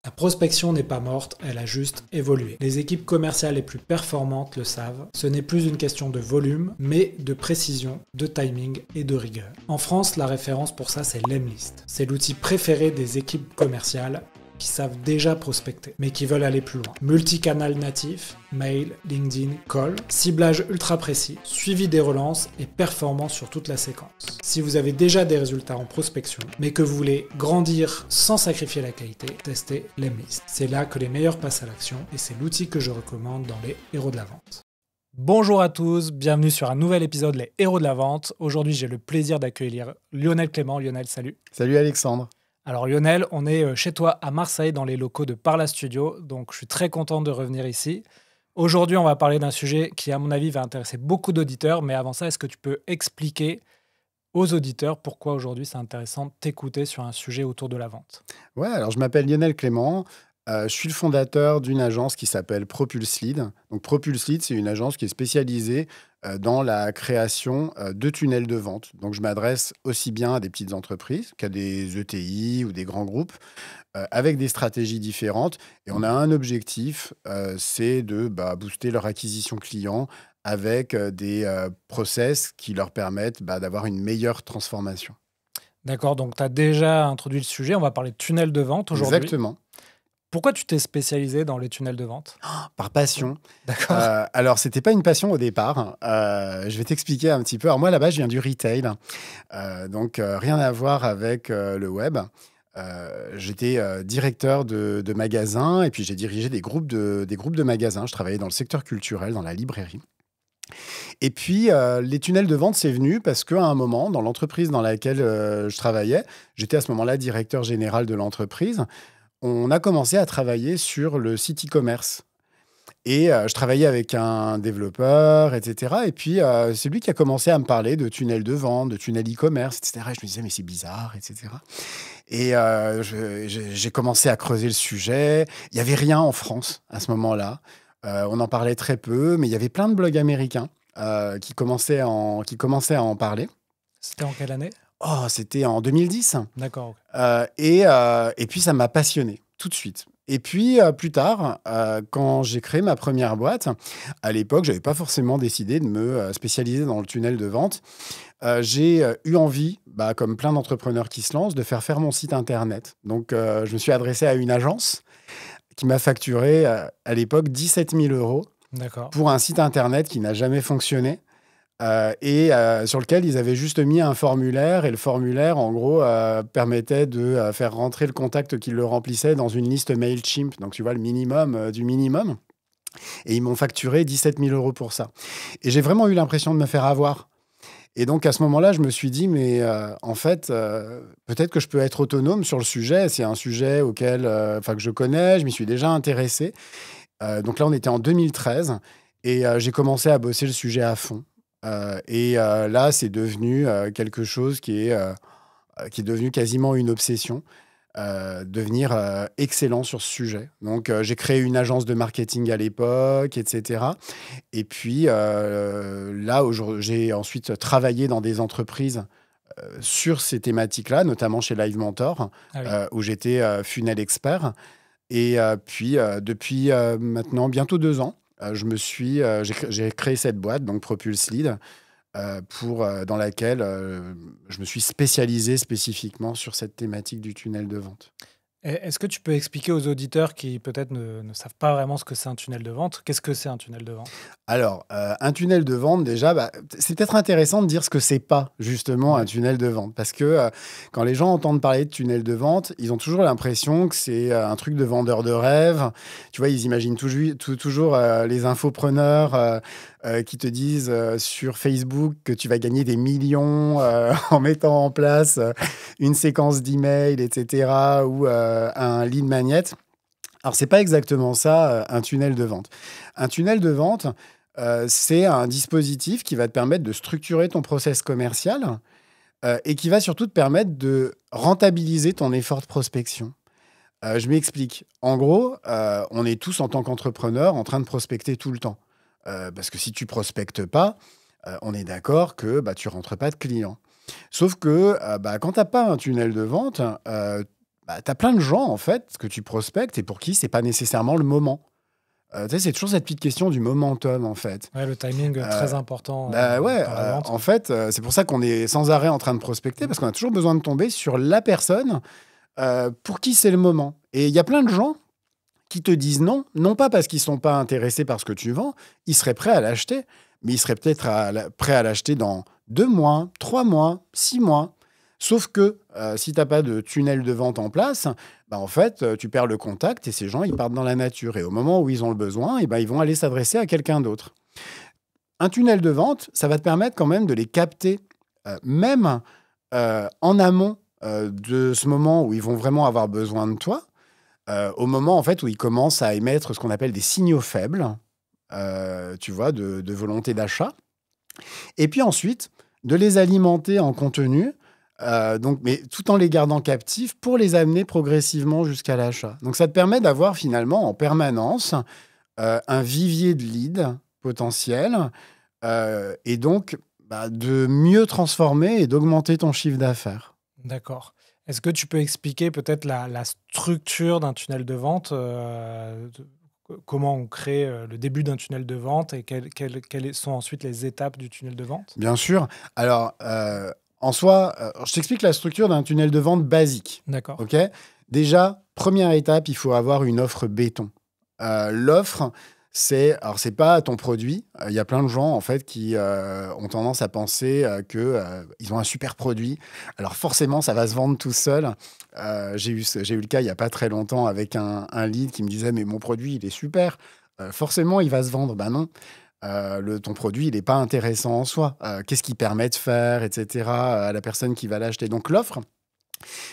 La prospection n'est pas morte, elle a juste évolué. Les équipes commerciales les plus performantes le savent, ce n'est plus une question de volume, mais de précision, de timing et de rigueur. En France, la référence pour ça, c'est Lemlist. C'est l'outil préféré des équipes commerciales qui savent déjà prospecter, mais qui veulent aller plus loin. Multicanal natif, mail, LinkedIn, call, ciblage ultra précis, suivi des relances et performance sur toute la séquence. Si vous avez déjà des résultats en prospection, mais que vous voulez grandir sans sacrifier la qualité, testez Lemlist. C'est là que les meilleurs passent à l'action et c'est l'outil que je recommande dans les héros de la vente. Bonjour à tous, bienvenue sur un nouvel épisode Les héros de la vente. Aujourd'hui, j'ai le plaisir d'accueillir Lionel Clément. Lionel, salut. Salut Alexandre. Alors Lionel, on est chez toi à Marseille dans les locaux de Parla Studio, donc je suis très content de revenir ici. Aujourd'hui, on va parler d'un sujet qui, à mon avis, va intéresser beaucoup d'auditeurs, mais avant ça, est-ce que tu peux expliquer aux auditeurs pourquoi aujourd'hui c'est intéressant de t'écouter sur un sujet autour de la vente? Ouais, alors je m'appelle Lionel Clément. Je suis le fondateur d'une agence qui s'appelle Propulse Lead. Donc Propulse Lead, c'est une agence qui est spécialisée dans la création de tunnels de vente. Donc je m'adresse aussi bien à des petites entreprises qu'à des ETI ou des grands groupes avec des stratégies différentes. Et on a un objectif, c'est de booster leur acquisition client avec des process qui leur permettent d'avoir une meilleure transformation. D'accord, donc tu as déjà introduit le sujet, on va parler de tunnels de vente aujourd'hui. Exactement. Pourquoi tu t'es spécialisé dans les tunnels de vente? Par passion. D'accord. Alors, c'était pas une passion au départ. Je vais t'expliquer un petit peu. Alors, moi, là-bas, je viens du retail. Donc, rien à voir avec le web. J'étais directeur de magasins et puis j'ai dirigé des groupes de magasins. Je travaillais dans le secteur culturel, dans la librairie. Et puis, les tunnels de vente, c'est venu parce qu'à un moment, dans l'entreprise dans laquelle je travaillais, j'étais à ce moment-là directeur général de l'entreprise. On a commencé à travailler sur le site e-commerce. Et je travaillais avec un développeur, etc. Et puis, c'est lui qui a commencé à me parler de tunnels de vente, de tunnels e-commerce, etc. Et je me disais, mais c'est bizarre, etc. Et j'ai commencé à creuser le sujet. Il n'y avait rien en France à ce moment-là. On en parlait très peu, mais il y avait plein de blogs américains qui commençaient à en parler. C'était en quelle année? Oh, c'était en 2010. D'accord. Et puis, ça m'a passionné tout de suite. Et puis, plus tard, quand j'ai créé ma première boîte, à l'époque, je n'avais pas forcément décidé de me spécialiser dans le tunnel de vente. J'ai eu envie, comme plein d'entrepreneurs qui se lancent, de faire mon site Internet. Donc, je me suis adressé à une agence qui m'a facturé, à l'époque, 17 000 € D'accord. pour un site Internet qui n'a jamais fonctionné. Sur lequel ils avaient juste mis un formulaire et le formulaire, en gros, permettait de faire rentrer le contact qu'ils le remplissaient dans une liste Mailchimp. Donc, tu vois, le minimum du minimum. Et ils m'ont facturé 17 000 € pour ça. Et j'ai vraiment eu l'impression de me faire avoir. Et donc, à ce moment-là, je me suis dit, mais en fait, peut-être que je peux être autonome sur le sujet. C'est un sujet auquel, que je connais, je m'y suis déjà intéressé. Donc là, on était en 2013 et j'ai commencé à bosser le sujet à fond. Là, c'est devenu quelque chose qui est devenu quasiment une obsession, devenir excellent sur ce sujet. Donc, j'ai créé une agence de marketing à l'époque, etc. Et puis, là, j'ai ensuite travaillé dans des entreprises sur ces thématiques-là, notamment chez Live Mentor, où j'étais funnel expert. Et puis, depuis maintenant bientôt 2 ans, j'ai créé cette boîte, donc Propulse Lead, dans laquelle je me suis spécialisé spécifiquement sur cette thématique du tunnel de vente. Est-ce que tu peux expliquer aux auditeurs qui peut-être ne savent pas vraiment ce que c'est un tunnel de vente? Qu'est-ce que c'est un tunnel de vente? Alors, un tunnel de vente, déjà, c'est peut-être intéressant de dire ce que c'est pas, justement, un tunnel de vente. Parce que quand les gens entendent parler de tunnel de vente, ils ont toujours l'impression que c'est un truc de vendeur de rêve. Tu vois, ils imaginent toujours les infopreneurs qui te disent sur Facebook que tu vas gagner des millions en mettant en place une séquence d'emails, etc., ou un lead magnet. Alors, c'est pas exactement ça, un tunnel de vente. Un tunnel de vente, c'est un dispositif qui va te permettre de structurer ton process commercial et qui va surtout te permettre de rentabiliser ton effort de prospection. Je m'explique. En gros, on est tous, en tant qu'entrepreneurs, en train de prospecter tout le temps. Parce que si tu prospectes pas, on est d'accord que tu rentres pas de clients. Sauf que quand tu n'as pas un tunnel de vente, bah, tu as plein de gens, en fait, que tu prospectes et pour qui c'est pas nécessairement le moment. Tu sais, c'est toujours cette petite question du momentum, en fait. Ouais, le timing très important Bah ouais, dans la vente. en fait, c'est pour ça qu'on est sans arrêt en train de prospecter, parce qu'on a toujours besoin de tomber sur la personne pour qui c'est le moment. Et il y a plein de gens qui te disent non, non pas parce qu'ils sont pas intéressés par ce que tu vends, ils seraient prêts à l'acheter, mais ils seraient peut-être prêts à l'acheter dans 2 mois, 3 mois, 6 mois. Sauf que si tu n'as pas de tunnel de vente en place, bah en fait, tu perds le contact et ces gens, ils partent dans la nature. Et au moment où ils ont le besoin, et ben ils vont aller s'adresser à quelqu'un d'autre. Un tunnel de vente, ça va te permettre quand même de les capter, même en amont de ce moment où ils vont vraiment avoir besoin de toi, au moment en fait où ils commencent à émettre ce qu'on appelle des signaux faibles, tu vois, de volonté d'achat. Et puis ensuite, de les alimenter en contenu, donc, mais tout en les gardant captifs pour les amener progressivement jusqu'à l'achat. Donc ça te permet d'avoir finalement en permanence un vivier de leads potentiels et donc bah, de mieux transformer et d'augmenter ton chiffre d'affaires. D'accord. Est-ce que tu peux expliquer peut-être la structure d'un tunnel de vente, comment on crée le début d'un tunnel de vente et quelles sont ensuite les étapes du tunnel de vente? Bien sûr. Alors, en soi, je t'explique la structure d'un tunnel de vente basique. D'accord. Ok. Déjà, première étape, il faut avoir une offre béton. L'offre, c'est pas ton produit. Il y a plein de gens en fait qui ont tendance à penser que ils ont un super produit. Alors forcément, ça va se vendre tout seul. J'ai eu le cas il y a pas très longtemps avec un lead qui me disait mais mon produit il est super. Forcément, il va se vendre. Ben non. Ton produit, il n'est pas intéressant en soi. Qu'est-ce qui permet de faire, etc., à la personne qui va l'acheter. Donc l'offre,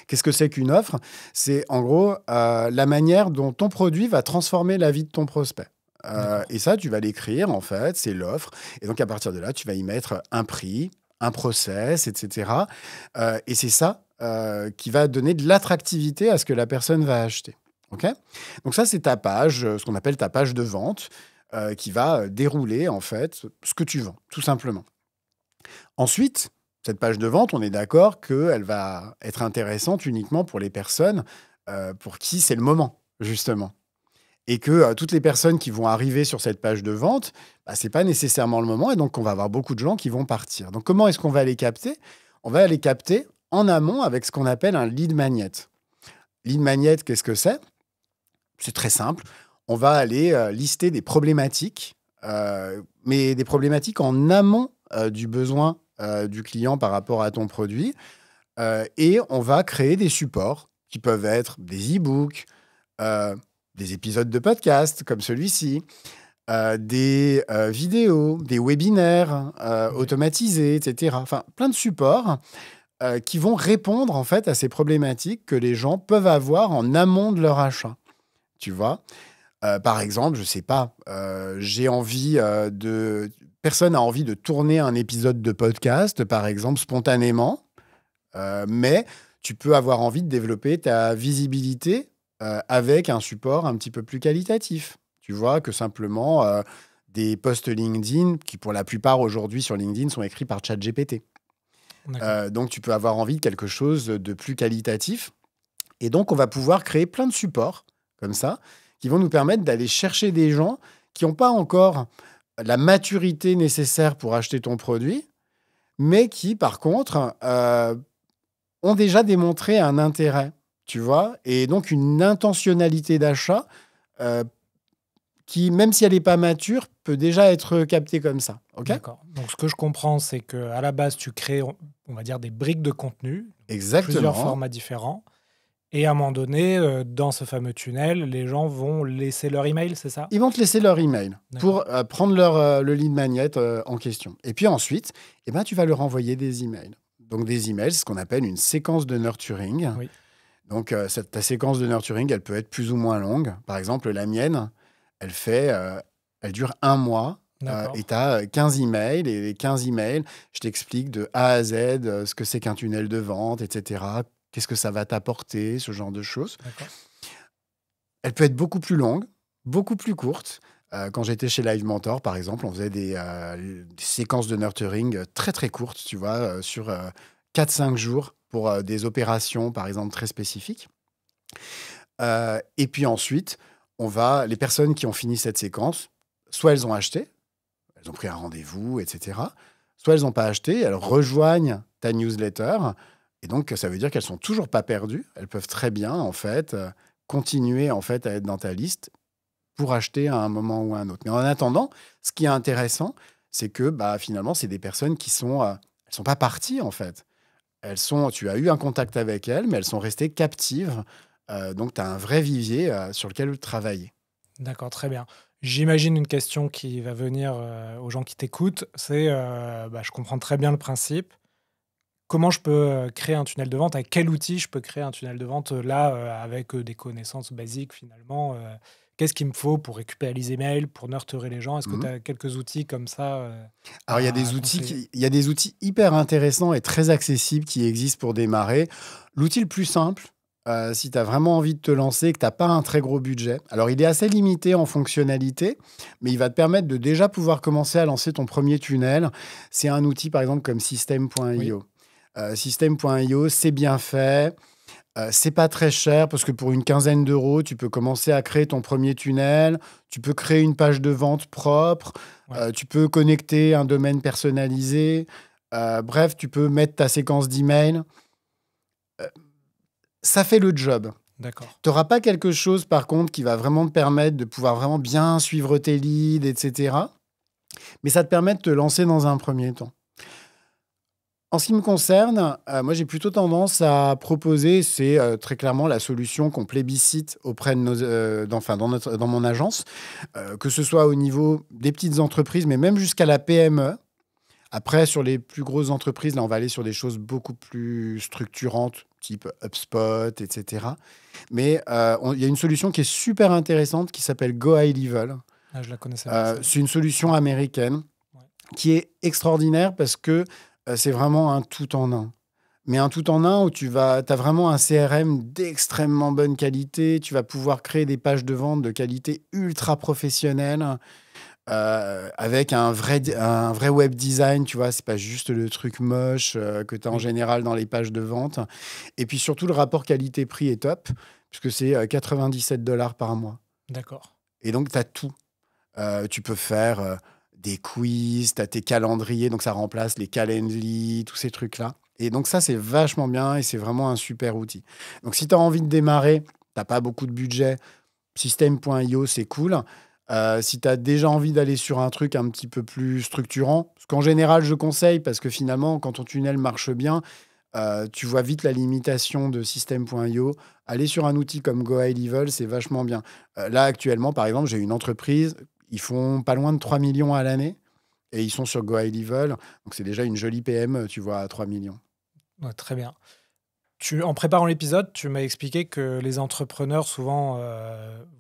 qu'est-ce que c'est qu'une offre? C'est en gros la manière dont ton produit va transformer la vie de ton prospect. Et ça, tu vas l'écrire, en fait, c'est l'offre. Et donc, à partir de là, tu vas y mettre un prix, un process, etc. Et c'est ça qui va donner de l'attractivité à ce que la personne va acheter. OK? Donc ça, c'est ta page, ce qu'on appelle ta page de vente, qui va dérouler, en fait, ce que tu vends, tout simplement. Ensuite, cette page de vente, on est d'accord qu'elle va être intéressante uniquement pour les personnes pour qui c'est le moment, justement. Et que toutes les personnes qui vont arriver sur cette page de vente, bah, ce n'est pas nécessairement le moment, et donc on va avoir beaucoup de gens qui vont partir. Donc comment est-ce qu'on va les capter? On va les capter en amont avec ce qu'on appelle un lead magnet. Lead magnet, qu'est-ce que c'est? C'est très simple. On va aller lister des problématiques, mais des problématiques en amont du besoin du client par rapport à ton produit. Et on va créer des supports qui peuvent être des e-books, des épisodes de podcast comme celui-ci, des vidéos, des webinaires automatisés, etc. Enfin, plein de supports qui vont répondre en fait à ces problématiques que les gens peuvent avoir en amont de leur achat. Tu vois? Par exemple, je sais pas, j'ai envie personne n'a envie de tourner un épisode de podcast, par exemple, spontanément, mais tu peux avoir envie de développer ta visibilité avec un support un petit peu plus qualitatif. Tu vois, que simplement des posts LinkedIn qui, pour la plupart aujourd'hui sur LinkedIn, sont écrits par ChatGPT. Donc, tu peux avoir envie de quelque chose de plus qualitatif. Et donc, on va pouvoir créer plein de supports comme ça qui vont nous permettre d'aller chercher des gens qui n'ont pas encore la maturité nécessaire pour acheter ton produit, mais qui, par contre, ont déjà démontré un intérêt, tu vois, et donc une intentionnalité d'achat qui, même si elle n'est pas mature, peut déjà être captée comme ça. Okay. D'accord. Donc, ce que je comprends, c'est qu'à la base, tu crées, on va dire, des briques de contenu, exactement, plusieurs formats différents. Et à un moment donné, dans ce fameux tunnel, les gens vont laisser leur email, c'est ça? Ils vont te laisser leur email pour prendre le lead magnet en question. Et puis ensuite, eh ben, tu vas leur envoyer des emails. Donc des emails, c'est ce qu'on appelle une séquence de nurturing. Oui. Donc ta séquence de nurturing, elle peut être plus ou moins longue. Par exemple, la mienne, elle dure 1 mois. Et tu as 15 emails. Et les 15 emails, je t'explique de A à Z ce que c'est qu'un tunnel de vente, etc. Qu'est-ce que ça va t'apporter, ce genre de choses. Elle peut être beaucoup plus longue, beaucoup plus courte. Quand j'étais chez Live Mentor, par exemple, on faisait des séquences de nurturing très, très courtes, tu vois, sur 4-5 jours pour des opérations, par exemple, très spécifiques. Et puis ensuite, les personnes qui ont fini cette séquence, soit elles ont acheté, elles ont pris un rendez-vous, etc. Soit elles n'ont pas acheté, elles rejoignent ta newsletter. Et donc, ça veut dire qu'elles ne sont toujours pas perdues. Elles peuvent très bien, en fait, continuer en fait, à être dans ta liste pour acheter à un moment ou à un autre. Mais en attendant, ce qui est intéressant, c'est que finalement, c'est des personnes qui elles sont pas parties, en fait. Tu as eu un contact avec elles, mais elles sont restées captives. Donc, tu as un vrai vivier sur lequel travailler. D'accord, très bien. J'imagine une question qui va venir aux gens qui t'écoutent, c'est, je comprends très bien le principe. Comment je peux créer un tunnel de vente? Avec quel outil je peux créer un tunnel de vente là, avec des connaissances basiques finalement? Qu'est-ce qu'il me faut pour récupérer les emails, pour nurturer les gens? Est-ce que tu Mhm. as quelques outils comme ça Alors, à conseiller? il y a des outils hyper intéressants et très accessibles qui existent pour démarrer. L'outil le plus simple, si tu as vraiment envie de te lancer et que tu n'as pas un très gros budget, alors il est assez limité en fonctionnalité, mais il va te permettre de déjà pouvoir commencer à lancer ton premier tunnel. C'est un outil, par exemple, comme Oui, System.io. System.io, c'est bien fait. C'est pas très cher parce que pour une quinzaine d'euros, tu peux commencer à créer ton premier tunnel. Tu peux créer une page de vente propre. ouais, Tu peux connecter un domaine personnalisé. Bref, tu peux mettre ta séquence d'email. Euh, Ça fait le job. d'accord. Tu n'auras pas quelque chose, par contre, qui va vraiment te permettre de pouvoir vraiment bien suivre tes leads, etc. Mais ça te permet de te lancer dans un premier temps. En ce qui me concerne, moi, j'ai plutôt tendance à proposer, c'est très clairement la solution qu'on plébiscite auprès de dans mon agence, que ce soit au niveau des petites entreprises, mais même jusqu'à la PME. Après, sur les plus grosses entreprises, là, on va aller sur des choses beaucoup plus structurantes, type HubSpot, etc. Mais il y a une solution qui est super intéressante qui s'appelle Go High Level. Ah, je la connaissais pas celle-là. C'est une solution américaine Ouais, qui est extraordinaire parce que c'est vraiment un tout en un. Mais un tout en un où tu as vraiment un CRM d'extrêmement bonne qualité. Tu vas pouvoir créer des pages de vente de qualité ultra professionnelle avec un vrai web design. Tu vois, c'est pas juste le truc moche que tu as en oui, général dans les pages de vente. Et puis surtout, le rapport qualité-prix est top puisque c'est 97 $ par mois. d'accord. Et donc, tu as tout. Tu peux faire des quiz, tu as tes calendriers, donc ça remplace les Calendly, tous ces trucs-là. Et donc ça, c'est vachement bien et c'est vraiment un super outil. Donc si tu as envie de démarrer, tu n'as pas beaucoup de budget, System.io, c'est cool. Si tu as déjà envie d'aller sur un truc un petit peu plus structurant, ce qu'en général, je conseille, parce que finalement, quand ton tunnel marche bien, tu vois vite la limitation de System.io. Aller sur un outil comme Go High Level, c'est vachement bien. Là, actuellement, par exemple, j'ai une entreprise, ils font pas loin de 3 millions à l'année et ils sont sur Go High Level. Donc, c'est déjà une jolie PME, tu vois, à 3 millions. Ouais, très bien. En préparant l'épisode, tu m'as expliqué que les entrepreneurs souvent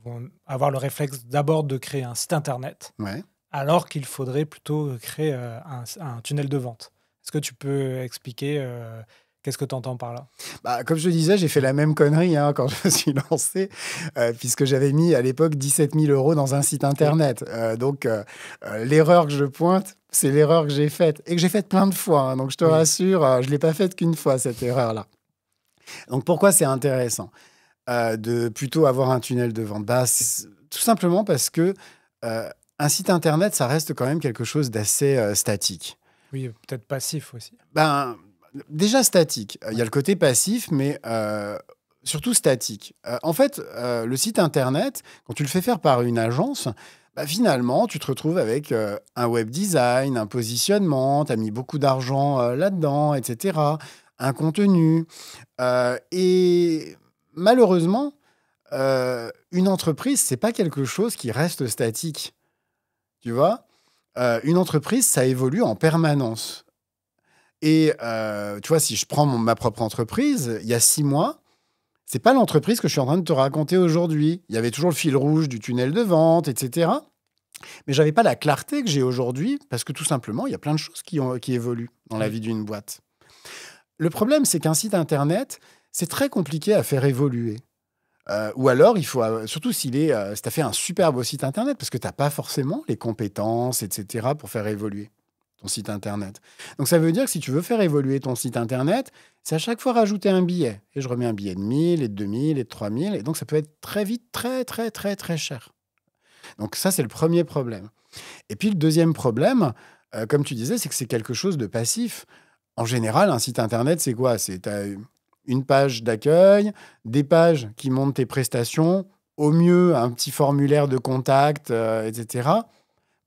vont avoir le réflexe d'abord de créer un site internet, Ouais. alors qu'il faudrait plutôt créer un tunnel de vente. Est-ce que tu peux expliquer qu'est-ce que tu entends par là? Comme je te disais, j'ai fait la même connerie quand je me suis lancé, puisque j'avais mis à l'époque 17 000 € dans un site Oui, internet. L'erreur que je pointe, c'est l'erreur que j'ai faite et que j'ai faite plein de fois. Donc, je te oui, rassure, je ne l'ai pas faite qu'une fois, cette erreur-là. Donc, pourquoi c'est intéressant de plutôt avoir un tunnel de vente? Tout simplement parce que un site internet, ça reste quand même quelque chose d'assez statique. oui, peut-être passif aussi. Ben, déjà statique. Il y a Ouais, le côté passif, mais surtout statique. En fait, le site internet, quand tu le fais faire par une agence, finalement, tu te retrouves avec un web design, un positionnement, tu as mis beaucoup d'argent là-dedans, etc. Un contenu. Et malheureusement, une entreprise, c'est pas quelque chose qui reste statique. Tu vois. Une entreprise, ça évolue en permanence. Et tu vois, si je prends ma propre entreprise, il y a 6 mois, c'est pas l'entreprise que je suis en train de te raconter aujourd'hui. Il y avait toujours le fil rouge du tunnel de vente, etc. Mais j'avais pas la clarté que j'ai aujourd'hui parce que tout simplement, il y a plein de choses qui évoluent dans la oui, vie d'une boîte. Le problème, c'est qu'un site internet, c'est très compliqué à faire évoluer. Ou alors, il faut, surtout si tu as fait un super beau site internet, parce que tu n'as pas forcément les compétences, etc., pour faire évoluer ton site Internet. Donc, ça veut dire que si tu veux faire évoluer ton site Internet, c'est à chaque fois rajouter un billet. Et je remets un billet de 1000 et de 2000 et de 3000. Et donc, ça peut être très vite très, très, très, très cher. Donc, ça, c'est le premier problème. Et puis, le deuxième problème, comme tu disais, c'est que c'est quelque chose de passif. En général, un site Internet, c'est quoi? C'est t'as une page d'accueil, des pages qui montrent tes prestations, au mieux, un petit formulaire de contact, etc.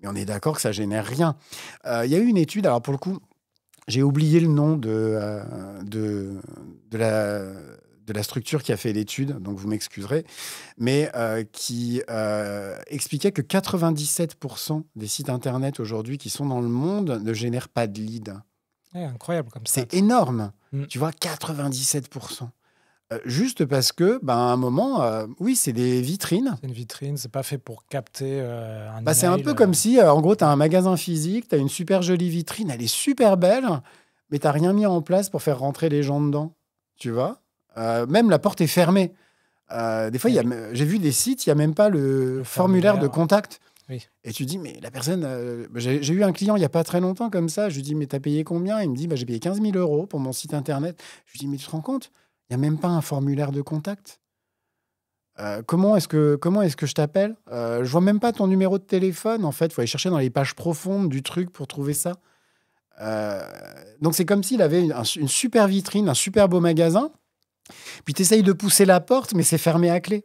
Mais on est d'accord que ça génère rien. Il y a eu une étude, alors pour le coup, j'ai oublié le nom de la structure qui a fait l'étude, donc vous m'excuserez, mais qui expliquait que 97% des sites Internet aujourd'hui qui sont dans le monde ne génèrent pas de leads. Incroyable comme ça. C'est énorme. Tu vois, 97%. Juste parce que, à un moment, oui, c'est des vitrines. C'est une vitrine, c'est pas fait pour capter un Bah, c'est un email, peu comme si, en gros, tu as un magasin physique, tu as une super jolie vitrine, elle est super belle, mais tu n'as rien mis en place pour faire rentrer les gens dedans. Tu vois? Même la porte est fermée. Des fois, j'ai vu des sites, il n'y a même pas le formulaire de contact. Oui. Et tu dis, mais la personne... j'ai eu un client il n'y a pas très longtemps comme ça. Je lui dis, mais t'as payé combien? Il me dit, j'ai payé 15 000 € pour mon site Internet. Je lui dis, mais tu te rends compte? Il n'y a même pas un formulaire de contact. Comment est-ce que je t'appelle? Je vois même pas ton numéro de téléphone. En fait, il faut aller chercher dans les pages profondes du truc pour trouver ça. Donc, c'est comme s'il avait une super vitrine, un super beau magasin. Puis, tu essayes de pousser la porte, mais c'est fermé à clé.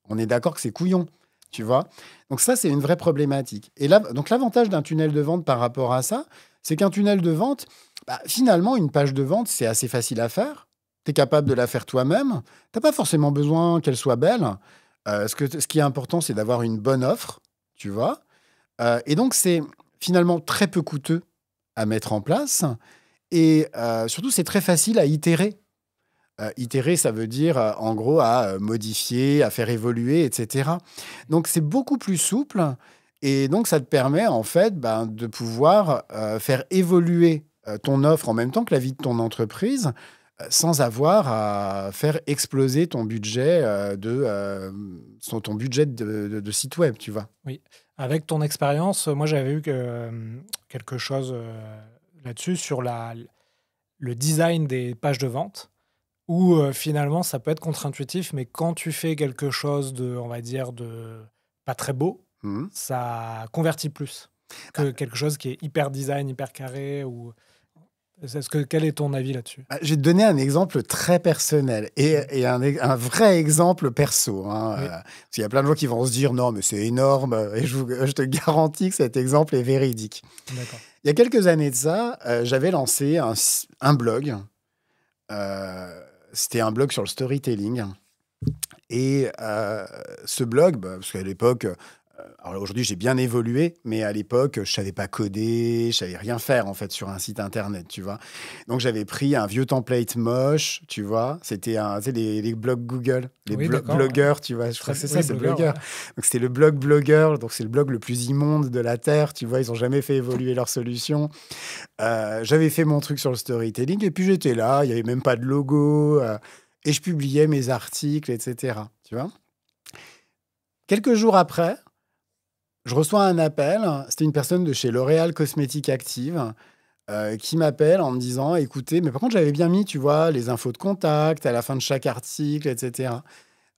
On est d'accord que c'est couillon, tu vois? Donc, ça, c'est une vraie problématique. Et là, donc, l'avantage d'un tunnel de vente par rapport à ça, c'est qu'un tunnel de vente, finalement, une page de vente, c'est assez facile à faire. Tu es capable de la faire toi-même. Tu n'as pas forcément besoin qu'elle soit belle. Ce qui est important, c'est d'avoir une bonne offre, tu vois. Et donc, c'est finalement très peu coûteux à mettre en place. Et surtout, c'est très facile à itérer. Itérer, ça veut dire, en gros, à modifier, à faire évoluer, etc. Donc, c'est beaucoup plus souple. Et donc, ça te permet, en fait, de pouvoir faire évoluer ton offre en même temps que la vie de ton entreprise, sans avoir à faire exploser ton budget ton budget de site web, tu vois. Oui. Avec ton expérience, moi, j'avais eu quelque chose là-dessus sur le design des pages de vente, où finalement, ça peut être contre-intuitif, mais quand tu fais quelque chose on va dire, de pas très beau, ça convertit plus que quelque chose qui est hyper design, hyper carré. Quel est ton avis là-dessus? Je vais te donner un exemple très personnel et un vrai exemple perso. Oui. Parce qu'il y a plein de gens qui vont se dire « Non, mais c'est énorme » et je te garantis que cet exemple est véridique. D'accord. Il y a quelques années de ça, j'avais lancé un blog. C'était un blog sur le storytelling. Et ce blog, parce qu'à l'époque... Alors aujourd'hui, j'ai bien évolué, mais à l'époque, je ne savais pas coder, je ne savais rien faire en fait sur un site internet, tu vois. Donc j'avais pris un vieux template moche, tu vois. C'était les blogs Google, les blogueurs, tu vois. Je crois que c'est ça, c'est blogueur. Ouais. Donc c'était le blog blogueur, donc c'est le blog le plus immonde de la terre, tu vois. Ils n'ont jamais fait évoluer leur solution. J'avais fait mon truc sur le storytelling et puis j'étais là, il n'y avait même pas de logo et je publiais mes articles, etc. Tu vois. Quelques jours après, je reçois un appel, c'était une personne de chez L'Oréal Cosmétique Active qui m'appelle en me disant « Écoutez, mais par contre, j'avais bien mis, tu vois, les infos de contact à la fin de chaque article, etc.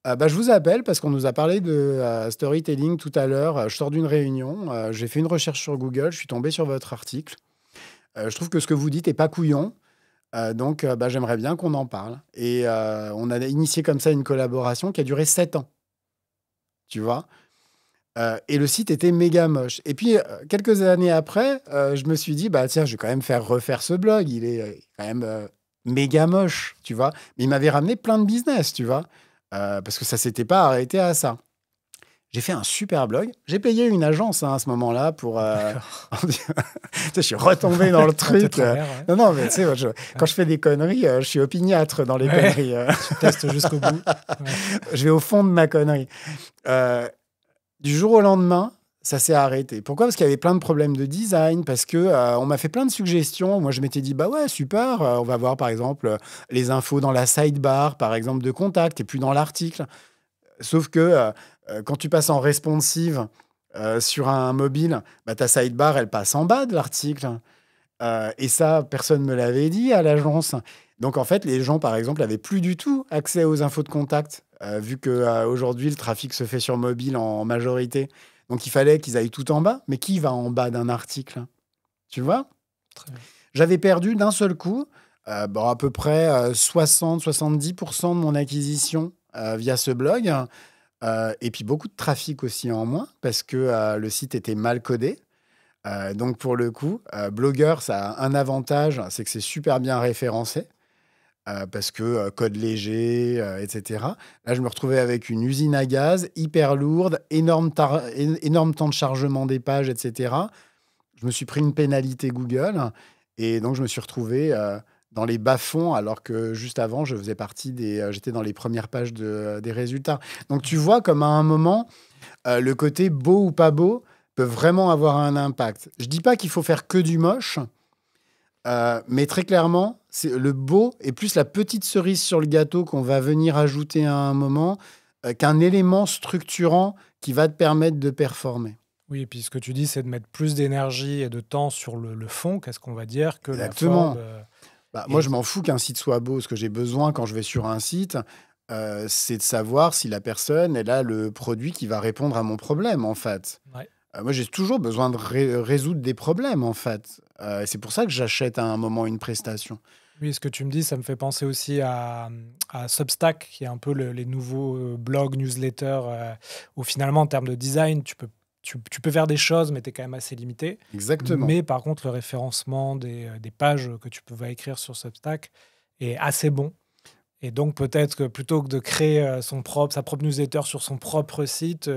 Je vous appelle parce qu'on nous a parlé de storytelling tout à l'heure. Je sors d'une réunion, j'ai fait une recherche sur Google, je suis tombé sur votre article. Je trouve que ce que vous dites n'est pas couillon. Donc, j'aimerais bien qu'on en parle. » Et on a initié comme ça une collaboration qui a duré 7 ans. Tu vois ? Et le site était méga moche. Et puis, quelques années après, je me suis dit, tiens, je vais quand même faire refaire ce blog. Il est quand même méga moche, tu vois. Mais il m'avait ramené plein de business, tu vois. Parce que ça ne s'était pas arrêté à ça. J'ai fait un super blog. J'ai payé une agence à ce moment-là pour... je suis retombé dans le truc. Non, mais tu sais, quand je fais des conneries, je suis opiniâtre dans les conneries. Tu testes jusqu'au bout. Ouais. Je vais au fond de ma connerie. Du jour au lendemain, ça s'est arrêté. Pourquoi? Parce qu'il y avait plein de problèmes de design, parce que on m'a fait plein de suggestions. Moi, je m'étais dit, ouais, super, on va voir, par exemple, les infos dans la sidebar, par exemple, de contact, et puis dans l'article. Sauf que quand tu passes en responsive sur un mobile, ta sidebar, elle passe en bas de l'article. Et ça, personne ne me l'avait dit à l'agence. Donc, en fait, les gens, par exemple, n'avaient plus du tout accès aux infos de contact, vu qu'aujourd'hui, le trafic se fait sur mobile en majorité. Donc, il fallait qu'ils aillent tout en bas. Mais qui va en bas d'un article? Tu vois? Très bien. J'avais perdu d'un seul coup à peu près 60-70% de mon acquisition via ce blog. Et puis, beaucoup de trafic aussi en moins, parce que le site était mal codé. Donc, pour le coup, Blogueur, ça a un avantage, c'est que c'est super bien référencé, parce que code léger, etc. Là, je me retrouvais avec une usine à gaz hyper lourde, énorme temps de chargement des pages, etc. Je me suis pris une pénalité Google, et donc je me suis retrouvé dans les bas-fonds, alors que juste avant, je faisais partie j'étais dans les premières pages des résultats. Donc, tu vois comme à un moment, le côté beau ou pas beau peut vraiment avoir un impact. Je dis pas qu'il faut faire que du moche, mais très clairement, c'est le beau est plus la petite cerise sur le gâteau qu'on va venir ajouter à un moment qu'un élément structurant qui va te permettre de performer. Oui, et puis ce que tu dis, c'est de mettre plus d'énergie et de temps sur le fond, qu'est-ce qu'on va dire, que la Exactement. forme. Moi, je m'en fous qu'un site soit beau. Ce que j'ai besoin quand je vais sur un site, c'est de savoir si la personne, elle a le produit qui va répondre à mon problème, en fait. Ouais. Moi, j'ai toujours besoin de résoudre des problèmes, en fait. C'est pour ça que j'achète à un moment une prestation. Oui, ce que tu me dis, ça me fait penser aussi à Substack, qui est un peu les nouveaux blogs, newsletters, où finalement, en termes de design, tu peux faire des choses, mais tu es quand même assez limité. Exactement. Mais par contre, le référencement des pages que tu vas écrire sur Substack est assez bon. Et donc, peut-être que plutôt que de créer sa propre newsletter sur son propre site,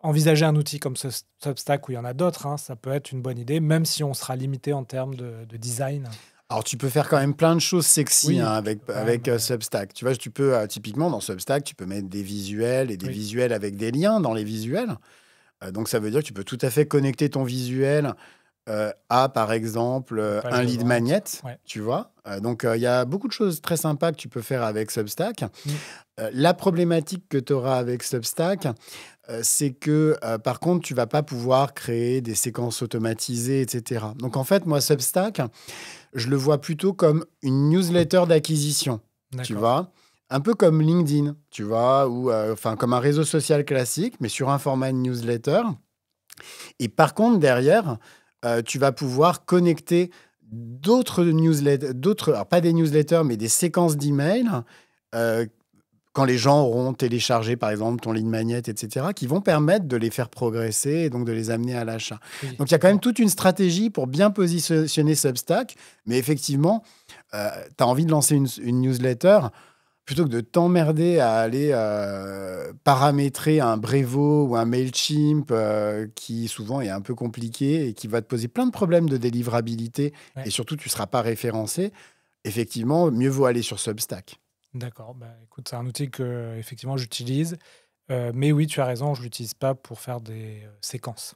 envisager un outil comme Substack, où il y en a d'autres, hein, ça peut être une bonne idée, même si on sera limité en termes de design. Alors, tu peux faire quand même plein de choses sexy Oui, avec Substack. Tu vois, tu peux, typiquement, dans Substack, tu peux mettre des visuels et des Oui. visuels avec des liens dans les visuels. Donc, ça veut dire que tu peux tout à fait connecter ton visuel à, par exemple, Page un de lead vente. magnet, Ouais. tu vois. Donc, il y a beaucoup de choses très sympas que tu peux faire avec Substack. Mm. La problématique que tu auras avec Substack, c'est que, par contre, tu vas pas pouvoir créer des séquences automatisées, etc. Donc, en fait, moi, Substack, je le vois plutôt comme une newsletter d'acquisition, tu D'accord. vois. Un peu comme LinkedIn, tu vois, ou comme un réseau social classique, mais sur un format de newsletter. Et par contre, derrière, tu vas pouvoir connecter d'autres newsletters, alors pas des newsletters, mais des séquences d'emails, euh, quand les gens auront téléchargé, par exemple, ton lead magnet, etc., qui vont permettre de les faire progresser et donc de les amener à l'achat. Oui, Donc, il y a quand même d'accord. toute une stratégie pour bien positionner Substack, mais effectivement, tu as envie de lancer une newsletter, plutôt que de t'emmerder à aller paramétrer un Brevo ou un Mailchimp qui souvent est un peu compliqué et qui va te poser plein de problèmes de délivrabilité, Ouais. et surtout tu ne seras pas référencé, effectivement, mieux vaut aller sur Substack. D'accord. Bah, écoute, c'est un outil que effectivement j'utilise. Mais oui, tu as raison, je ne l'utilise pas pour faire des séquences.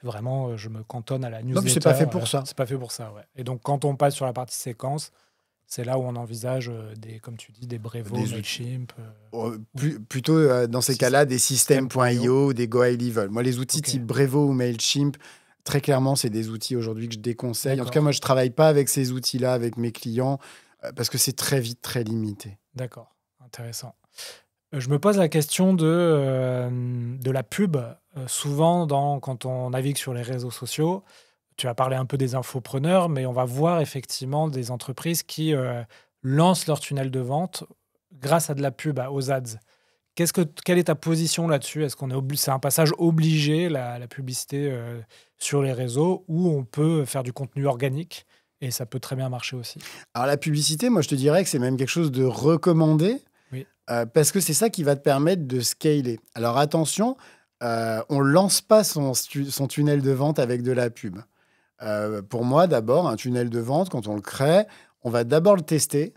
Vraiment, je me cantonne à la Non, mais newsletter. c'est pas fait pour ça. C'est pas fait pour ça, ouais. Et donc, quand on passe sur la partie séquence, c'est là où on envisage comme tu dis, des Brevo, Des Mailchimp. Plutôt dans ces cas-là, des systèmes.io ou des Go High Level. Moi, les outils Ok. type Brevo ou Mailchimp, très clairement, c'est des outils aujourd'hui que je déconseille. En tout D'accord. cas, moi, je travaille pas avec ces outils-là avec mes clients parce que c'est très vite très limité. D'accord, intéressant. Je me pose la question de la pub. Souvent, quand on navigue sur les réseaux sociaux, tu as parlé un peu des infopreneurs, mais on va voir effectivement des entreprises qui lancent leur tunnel de vente grâce à de la pub, aux ads. Quelle est ta position là-dessus? Est-ce qu'on est c'est un passage obligé, la publicité sur les réseaux, ou on peut faire du contenu organique et ça peut très bien marcher aussi? Alors, la publicité, moi, je te dirais que c'est même quelque chose de recommandé Oui, parce que c'est ça qui va te permettre de scaler. Alors, attention, on lance pas son tunnel de vente avec de la pub. Pour moi, d'abord, un tunnel de vente, quand on le crée, on va d'abord le tester.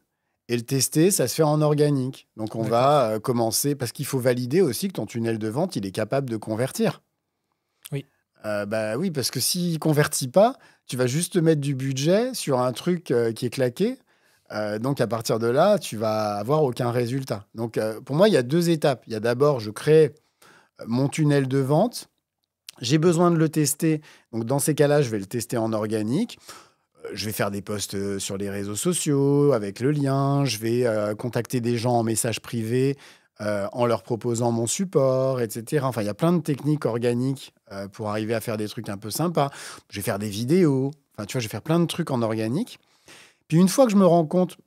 Et le tester, ça se fait en organique. Donc, on va commencer, parce qu'il faut valider aussi que ton tunnel de vente, il est capable de convertir. oui, Oui, parce que s'il ne convertit pas, tu vas juste te mettre du budget sur un truc qui est claqué. Donc, à partir de là, tu vas avoir aucun résultat. Donc, pour moi, il y a deux étapes. Il y a d'abord, je crée mon tunnel de vente. J'ai besoin de le tester. Donc, dans ces cas-là, je vais le tester en organique. Je vais faire des posts sur les réseaux sociaux avec le lien. Je vais contacter des gens en message privé en leur proposant mon support, etc. Enfin, il y a plein de techniques organiques pour arriver à faire des trucs un peu sympas. Je vais faire des vidéos. Enfin, tu vois, je vais faire plein de trucs en organique. Puis une fois que je me rends compte,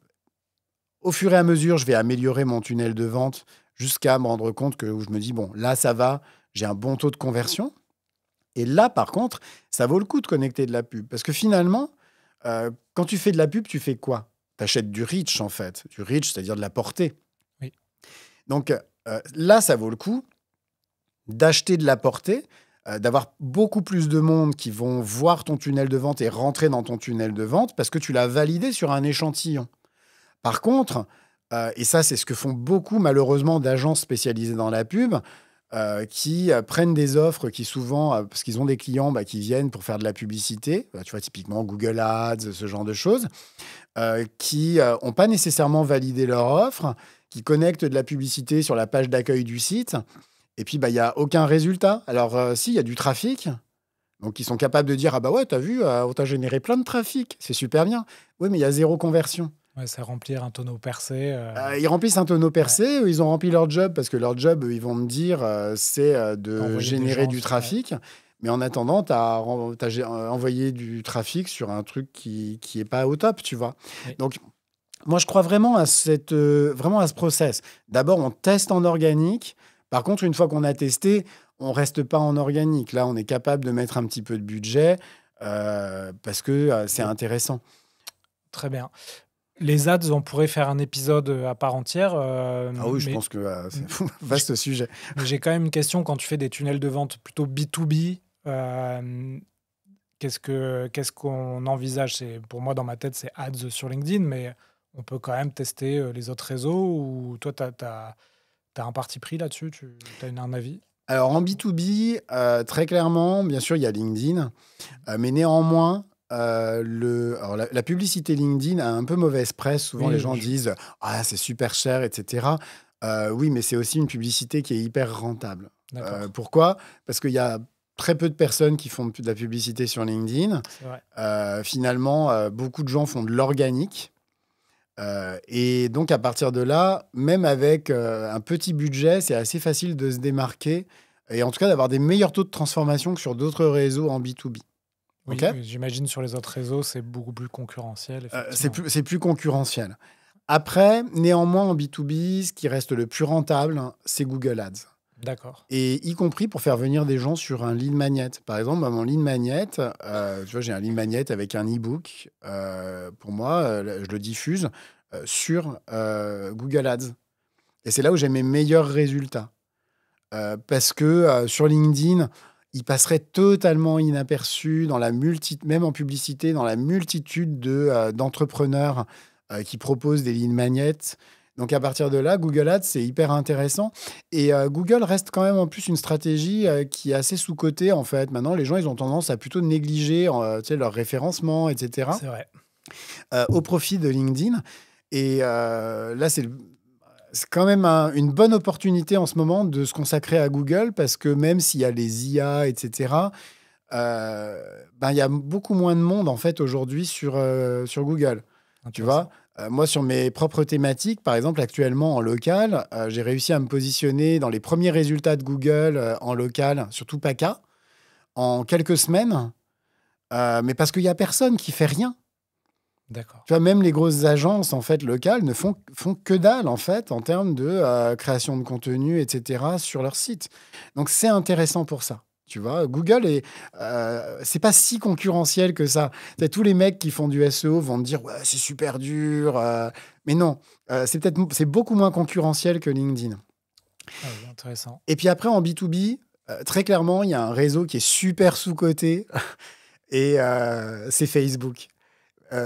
au fur et à mesure, je vais améliorer mon tunnel de vente jusqu'à me rendre compte que où je me dis, bon, là, ça va, j'ai un bon taux de conversion. Et là, par contre, ça vaut le coup de connecter de la pub. Parce que finalement, quand tu fais de la pub, tu fais quoi? Tu achètes du reach, en fait. Du reach, c'est-à-dire de la portée. Oui. Donc là, ça vaut le coup d'acheter de la portée, d'avoir beaucoup plus de monde qui vont voir ton tunnel de vente et rentrer dans ton tunnel de vente parce que tu l'as validé sur un échantillon. Par contre, et ça, c'est ce que font beaucoup, malheureusement, d'agences spécialisées dans la pub, qui prennent des offres qui souvent, parce qu'ils ont des clients qui viennent pour faire de la publicité, tu vois, typiquement Google Ads, ce genre de choses, qui n'ont pas nécessairement validé leur offre, qui connectent de la publicité sur la page d'accueil du site, et puis il n'y a aucun résultat. Alors, si, il y a du trafic, donc ils sont capables de dire « Ah bah ouais, t'as vu, on t'a généré plein de trafic, c'est super bien. » Oui, mais il y a zéro conversion. Ouais, c'est remplir un tonneau percé. Ils remplissent un tonneau percé, ils ont rempli leur job, parce que leur job, ils vont me dire, c'est de Envoyer des générer gens du sur- trafic. Mais en attendant, tu as envoyé du trafic sur un truc qui est pas au top, tu vois. Oui. Donc, moi, je crois vraiment à ce process. D'abord, on teste en organique. Par contre, une fois qu'on a testé, on reste pas en organique. Là, on est capable de mettre un petit peu de budget parce que c'est intéressant. Très bien. Les ads, on pourrait faire un épisode à part entière. Ah oui, je mais pense que c'est un vaste sujet. mais j'ai quand même une question. Quand tu fais des tunnels de vente plutôt B2B, qu'est-ce qu'on envisage? Pour moi, dans ma tête, c'est ads sur LinkedIn, mais on peut quand même tester les autres réseaux. Ou toi, tu as un parti pris là-dessus? Tu as un avis? Alors, en B2B, très clairement, bien sûr, il y a LinkedIn. Mais néanmoins, alors, la publicité LinkedIn a un peu mauvaise presse. Souvent, Oui, les gens disent « Ah, c'est super cher, etc. » Oui, mais c'est aussi une publicité qui est hyper rentable. D'accord. Pourquoi? Parce qu'il y a très peu de personnes qui font de la publicité sur LinkedIn. C'est vrai. Finalement, beaucoup de gens font de l'organique. Et donc, à partir de là, même avec un petit budget, c'est assez facile de se démarquer et en tout cas d'avoir des meilleurs taux de transformation que sur d'autres réseaux en B2B. Oui, OK? j'imagine sur les autres réseaux, c'est beaucoup plus concurrentiel, effectivement. C'est plus concurrentiel. Après, néanmoins, en B2B, ce qui reste le plus rentable, c'est Google Ads. D'accord. Et y compris pour faire venir des gens sur un lead magnet. Par exemple, mon lead magnet, tu vois, j'ai un lead magnet avec un e-book. Pour moi, je le diffuse sur Google Ads. Et c'est là où j'ai mes meilleurs résultats. Parce que sur LinkedIn, il passerait totalement inaperçu même en publicité, dans la multitude d'entrepreneurs qui proposent des lignes magnettes. Donc à partir de là, Google Ads, c'est hyper intéressant. Et Google reste quand même en plus une stratégie qui est assez sous-cotée en fait. Maintenant, les gens, ils ont tendance à plutôt négliger tu sais, leur référencement, etc. C'est vrai. Au profit de LinkedIn. Et là, c'est quand même une bonne opportunité en ce moment de se consacrer à Google parce que même s'il y a les IA, etc., il y a beaucoup moins de monde en fait aujourd'hui sur Google. Tu vois, moi sur mes propres thématiques, par exemple actuellement en local, j'ai réussi à me positionner dans les premiers résultats de Google en local, surtout PACA, en quelques semaines, mais parce qu'il n'y a personne qui fait rien. D'accord. Tu vois, même les grosses agences en fait locales ne font que dalle en fait en termes de création de contenu, etc. sur leur site. Donc c'est intéressant pour ça. Tu vois, Google c'est pas si concurrentiel que ça. T'as tous les mecs qui font du SEO vont te dire ouais c'est super dur, mais non, c'est beaucoup moins concurrentiel que LinkedIn. Ah oui, intéressant. Et puis après en B2B, très clairement il y a un réseau qui est super sous-coté et c'est Facebook.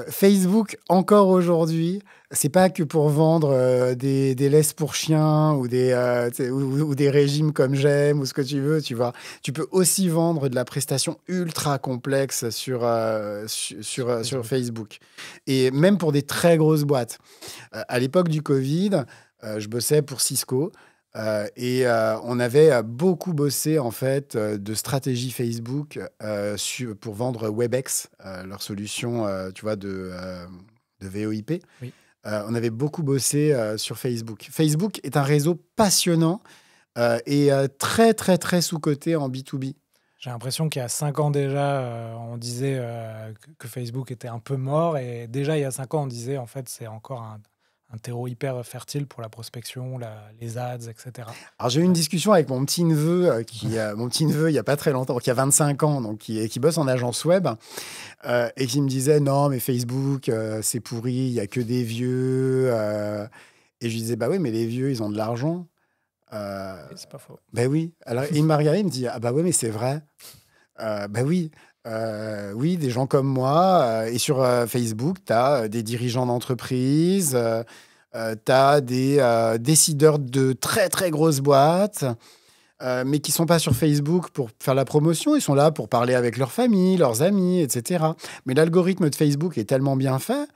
Facebook, encore aujourd'hui, c'est pas que pour vendre des laisses pour chiens ou des régimes comme j'aime ou ce que tu veux, tu vois. Tu peux aussi vendre de la prestation ultra complexe sur Facebook. Et même pour des très grosses boîtes. À l'époque du Covid, je bossais pour Cisco. On avait beaucoup bossé en fait de stratégie Facebook pour vendre Webex, leur solution, tu vois, de VoIP. Oui. On avait beaucoup bossé sur Facebook. Facebook est un réseau passionnant et très, très, très sous-coté en B2B. J'ai l'impression qu'il y a 5 ans déjà, on disait que Facebook était un peu mort. Et déjà, il y a 5 ans, on disait en fait, c'est encore un terreau hyper fertile pour la prospection, les ads, etc. Alors, j'ai eu une discussion avec mon petit-neveu, mon petit-neveu, il n'y a pas très longtemps, qui a 25 ans, donc qui bosse en agence web, et qui me disait, non, mais Facebook, c'est pourri, il n'y a que des vieux. Et je lui disais, bah oui, mais les vieux, ils ont de l'argent. Oui, c'est pas faux. Ben oui. Alors, il m'a regardé, il me dit, ah bah oui, mais c'est vrai. Ben oui. Oui, des gens comme moi. Et sur Facebook, tu as des dirigeants d'entreprise, tu as des décideurs de très, très grosses boîtes, mais qui sont pas sur Facebook pour faire la promotion. Ils sont là pour parler avec leur famille, leurs amis, etc. Mais l'algorithme de Facebook est tellement bien fait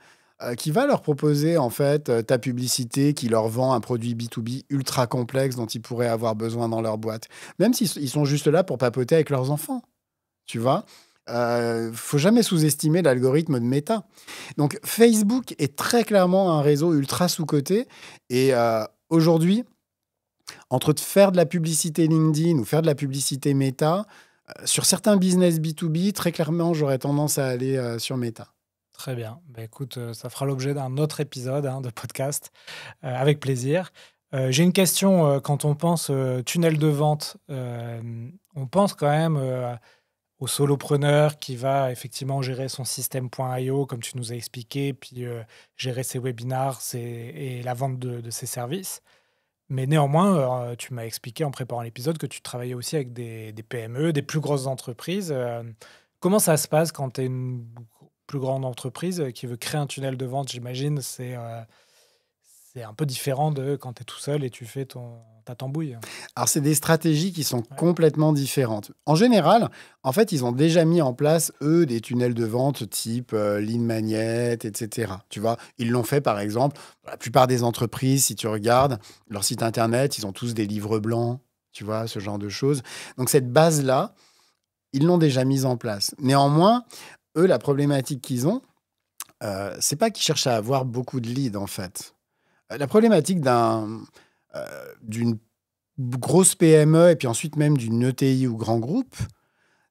qui va leur proposer en fait ta publicité qui leur vend un produit B2B ultra complexe dont ils pourraient avoir besoin dans leur boîte. Même s'ils sont juste là pour papoter avec leurs enfants. Tu vois, faut jamais sous-estimer l'algorithme de Meta. Donc Facebook est très clairement un réseau ultra sous-coté. Et aujourd'hui, entre faire de la publicité LinkedIn ou faire de la publicité Meta, sur certains business B2B, très clairement, j'aurais tendance à aller sur Meta. Très bien. Bah, écoute, ça fera l'objet d'un autre épisode de podcast, avec plaisir. J'ai une question. Quand on pense tunnel de vente, on pense quand même au solopreneur qui va effectivement gérer son système.io, comme tu nous as expliqué, puis gérer ses webinars et la vente de ses services. Mais néanmoins, tu m'as expliqué en préparant l'épisode que tu travaillais aussi avec des PME, des plus grosses entreprises. Comment ça se passe quand tu es une plus grande entreprise qui veut créer un tunnel de vente? J'imagine c'est un peu différent de quand tu es tout seul et tu fais ta tambouille. Alors, c'est des stratégies qui sont Ouais. complètement différentes. En général, en fait, ils ont déjà mis en place, eux, des tunnels de vente type Lead Magnet, etc. Tu vois, ils l'ont fait, par exemple, dans la plupart des entreprises, si tu regardes leur site Internet, ils ont tous des livres blancs, tu vois, ce genre de choses. Donc, cette base-là, ils l'ont déjà mise en place. Néanmoins, eux, la problématique qu'ils ont, c'est pas qu'ils cherchent à avoir beaucoup de leads, en fait. La problématique d'une grosse PME et puis ensuite même d'une ETI ou grand groupe,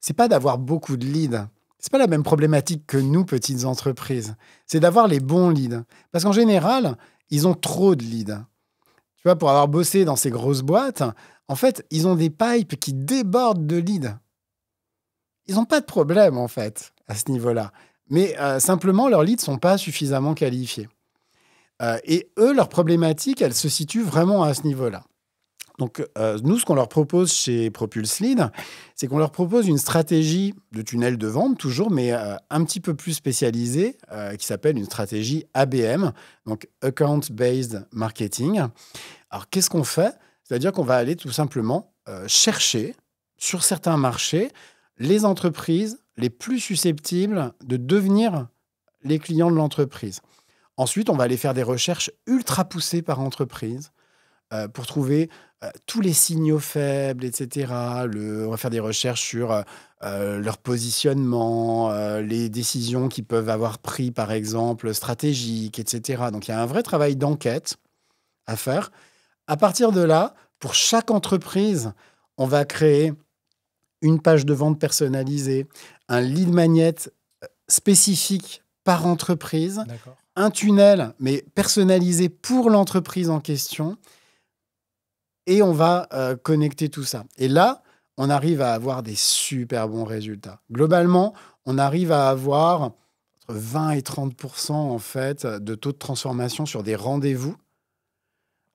c'est pas d'avoir beaucoup de leads. C'est pas la même problématique que nous, petites entreprises. C'est d'avoir les bons leads. Parce qu'en général, ils ont trop de leads. Tu vois, pour avoir bossé dans ces grosses boîtes, en fait, ils ont des pipes qui débordent de leads. Ils n'ont pas de problème, en fait, à ce niveau-là. Mais simplement, leurs leads ne sont pas suffisamment qualifiés. Et eux, leur problématique, elle se situe vraiment à ce niveau-là. Donc, nous, ce qu'on leur propose chez Propulse Lead, c'est qu'on leur propose une stratégie de tunnel de vente, toujours, mais un petit peu plus spécialisée, qui s'appelle une stratégie ABM, donc Account Based Marketing. Alors, qu'est-ce qu'on fait? C'est-à-dire qu'on va aller tout simplement chercher, sur certains marchés, les entreprises les plus susceptibles de devenir les clients de l'entreprise. Ensuite, on va aller faire des recherches ultra poussées par entreprise pour trouver tous les signaux faibles, etc. On va faire des recherches sur leur positionnement, les décisions qu'ils peuvent avoir prises, par exemple, stratégiques, etc. Donc, il y a un vrai travail d'enquête à faire. À partir de là, pour chaque entreprise, on va créer une page de vente personnalisée, un lead magnet spécifique par entreprise, D'accord. un tunnel, mais personnalisé pour l'entreprise en question. Et on va connecter tout ça. Et là, on arrive à avoir des super bons résultats. Globalement, on arrive à avoir entre 20 et 30% en fait, de taux de transformation sur des rendez-vous.